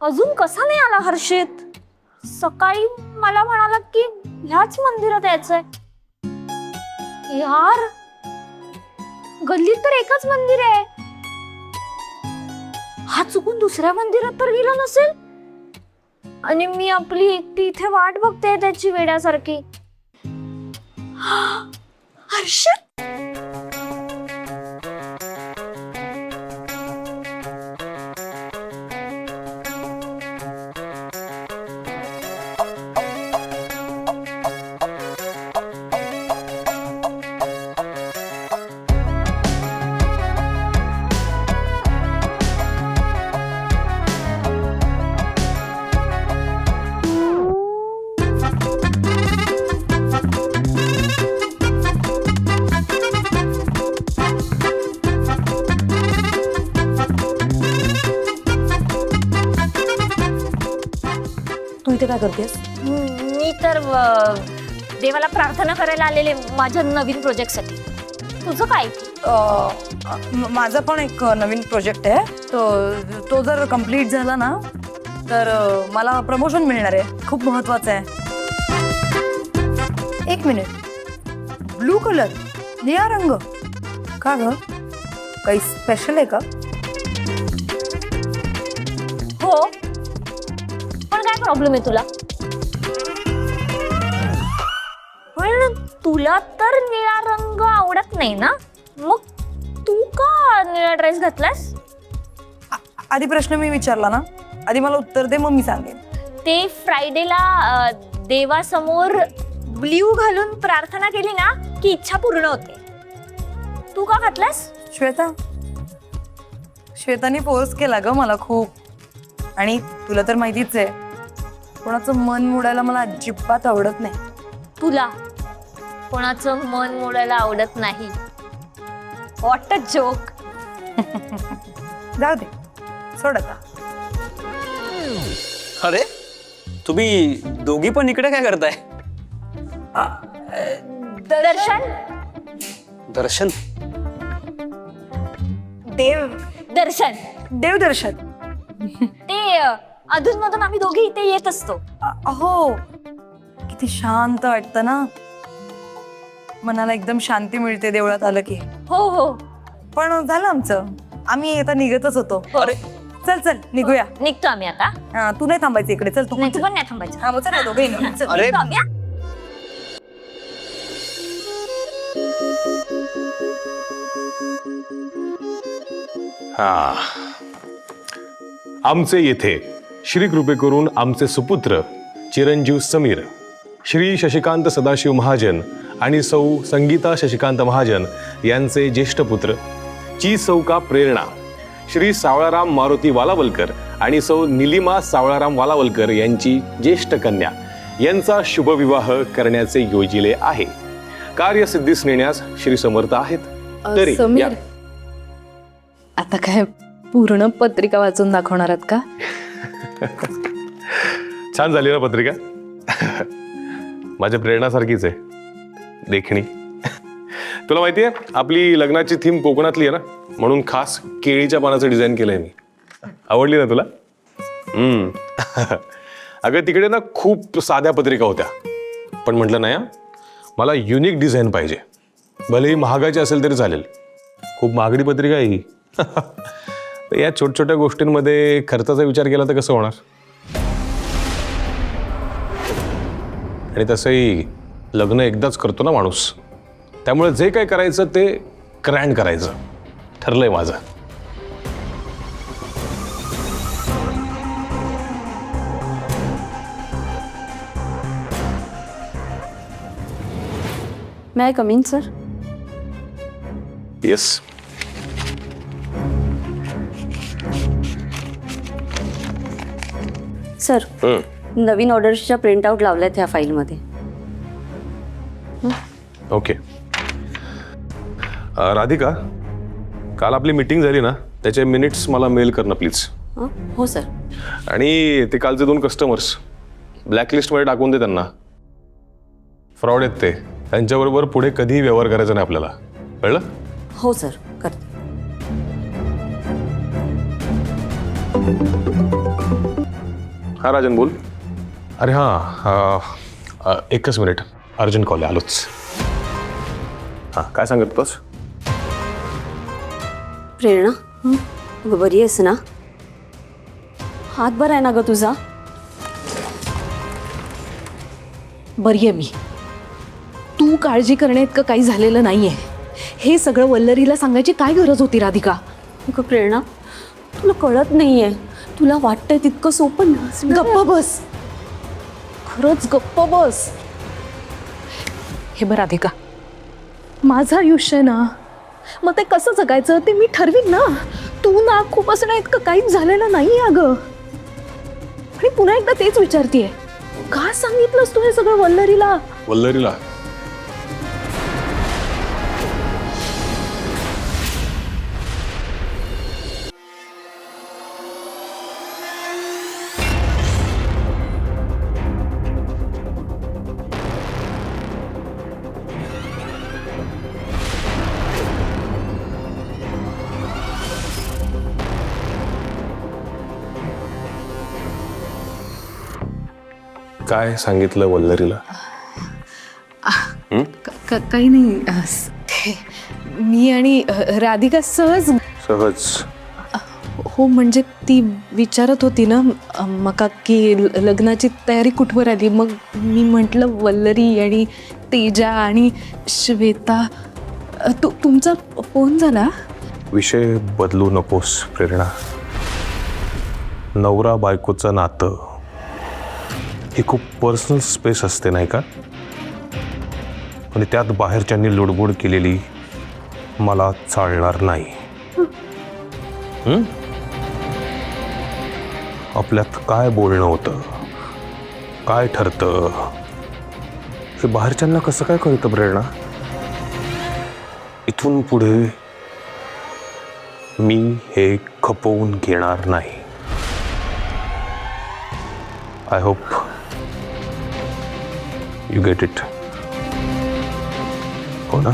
अजून कसा नाही आला हर्षित? सकाळी मला म्हणाला की ह्याच मंदिरात यायचंय. यार, गल्लीत तर एकच मंदिर आहे. हा चुकून दुसऱ्या मंदिरात तर गेला नसेल? आणि मी आपली एकटी इथे वाट बघते त्याची वेड्यासारखी. हर्षित, तू इथे काय करतेस? मी तर देवाला प्रार्थना करायला आलेले माझ्या नवीन प्रोजेक्टसाठी. तुझं काय? माझा पण एक नवीन प्रोजेक्ट आहे. तो जर कंप्लीट झाला ना तर मला प्रमोशन मिळणार आहे. खूप महत्वाचं आहे. एक मिनिट, ब्लू कलर, निळा रंग का ग? काही स्पेशल आहे का? हो, पण काय प्रॉब्लेम आहे तुला? पण तुला तर निळा रंग आवडत नाही ना, मग तू का निळा ड्रेस घातलास? आधी प्रश्न मी विचारला ना, आधी मला उत्तर दे, मग मी सांगेन. ते फ्रायडेला देवासमोर ब्ल्यू घालून प्रार्थना केली ना की इच्छा पूर्ण होते. तू का घातलास? श्वेताने फोर्स केला ग मला खूप. आणि तुला तर माहितीच आहे, कोणाचं मन मोडायला मला अजिबात आवडत नाही. तुला कोणाचं मन मोडायला आवडत नाही? What a joke. जाऊ दे, सोड आता. अरे तुम्ही दोघी पण इकडे काय करताय? दर्शन दर्शन? दर्शन देवदर्शन. ते अधूनमधून आम्ही दोघे इथे येत असतो. अहो, किती शांत वाटतं ना, मनाला एकदम शांती मिळते देवळात आलं की. हो हो, पण झालं आमचं, आम्ही आता निघतच होतो. अरे चल चल निघूया. निघतो आम्ही आता. तू नाही थांबायचं इकडे, चल तू नाही, तू पण नाही थांबायचं. हा, मग चल ना दोघेही निघू. चल. अरे निघतो आम्ही, हा. हा, आमचे येथे श्री कृपे करून आमचे सुपुत्र चिरंजीव समीर, श्री शशिकांत सदाशिव महाजन आणि सौ संगीता शशिकांत महाजन यांचे ज्येष्ठ पुत्र ची सौका प्रेरणा, श्री सावळाराम मारुती वालावलकर आणि सौ निलिमा सावळाराम वालावलकर यांची ज्येष्ठ कन्या यांचा शुभविवाह करण्याचे योजिले आहे. कार्यसिद्धीस नेण्यास श्री समर्थ आहेत. तरी समीर, या- आता काय पूर्ण पत्रिका वाचून दाखवणार आहात का? छान झाली ना पत्रिका? माझ्या प्रेरणासारखीच आहे, देखणी. तुला माहिती आहे आपली लग्नाची थीम कोकणातली आहे ना, म्हणून खास केळीच्या पानाचं डिझाईन केलंय मी. आवडली ना तुला? अगं तिकडे ना खूप साध्या पत्रिका होत्या, पण म्हटलं नाही, मला युनिक डिझाईन पाहिजे. भलेही महागाची असेल तरी चालेल. खूप महागडी पत्रिका आहे ही. तर या छोट्या छोट्या गोष्टींमध्ये खर्चाचा विचार केला तर कसं होणार? आणि तसंही लग्न एकदाच करतो ना माणूस, त्यामुळे जे काय करायचं ते ग्रँड करायचं ठरलंय माझं. May I come in sir? Yes. Sir, नवीन ऑर्डर्सच्या प्रिंटआउट लावल्यात ह्या फाईलमध्ये. ओके. राधिका, काल आपली मीटिंग झाली ना, त्याचे मिनिट्स मला मेल कर ना प्लीज. हो सर. आणि ते कालचे 2 कस्टमर्स ब्लॅकलिस्टमध्ये टाकून दे त्यांना. फ्रॉड आहेत ते, त्यांच्याबरोबर पुढे कधीही व्यवहार करायचा नाही आपल्याला, कळलं? हो सर, करते. हा राजन बोल. अरे हां, एकच मिनिट, अर्जंट कॉल आहे, आलोच. हां, काय सांगत होतास? प्रेरणा अगं बरी आहेस ना? हात बरा आहे ना ग तुझा? बरी आहे मी. तू काळजी करणे इतकं काही झालेलं नाहीये. हे सगळं वल्लरीला सांगायची काय गरज होती राधिका? अगं प्रेरणा, तुला कळत नाहीये. तुला वाटतंय तितकं सोपं नसलं. गप्प बस, खरंच गप्प बस. हे बरं राधिका, माझं आयुष्य आहे ना, मग ते कसं जगायचं ते मी ठरवीन ना. तू ना खूप असं ना इतकं काहीच झालेलं नाही अगं. आणि पुन्हा एकदा तेच विचारतीये, का सांगितलंस तू हे सगळं वल्लरीला? वल्लरीला काय सांगितलं वल्लरीला? काही नाही. मी आणि राधिका सहज. हो म्हणजे ती विचारत होती ना मका की लग्नाची तयारी कुठवर आली. मग मी म्हटलं वल्लरी आणि तेजा आणि श्वेता. तुमचा फोन झाला? विषय बदलू नकोस प्रेरणा. नवरा बायकोचं नातं ही खूप पर्सनल स्पेस असते नाही का? आणि त्यात बाहेरच्यांनी लुडबुड केलेली मला चालणार नाही. आपल्यात काय बोलणं होतं, काय ठरतं, हे बाहेरच्यांना कसं काय कळतं प्रेरणा? इथून पुढे मी हे खपवून घेणार नाही. I hope you get it. हो ना?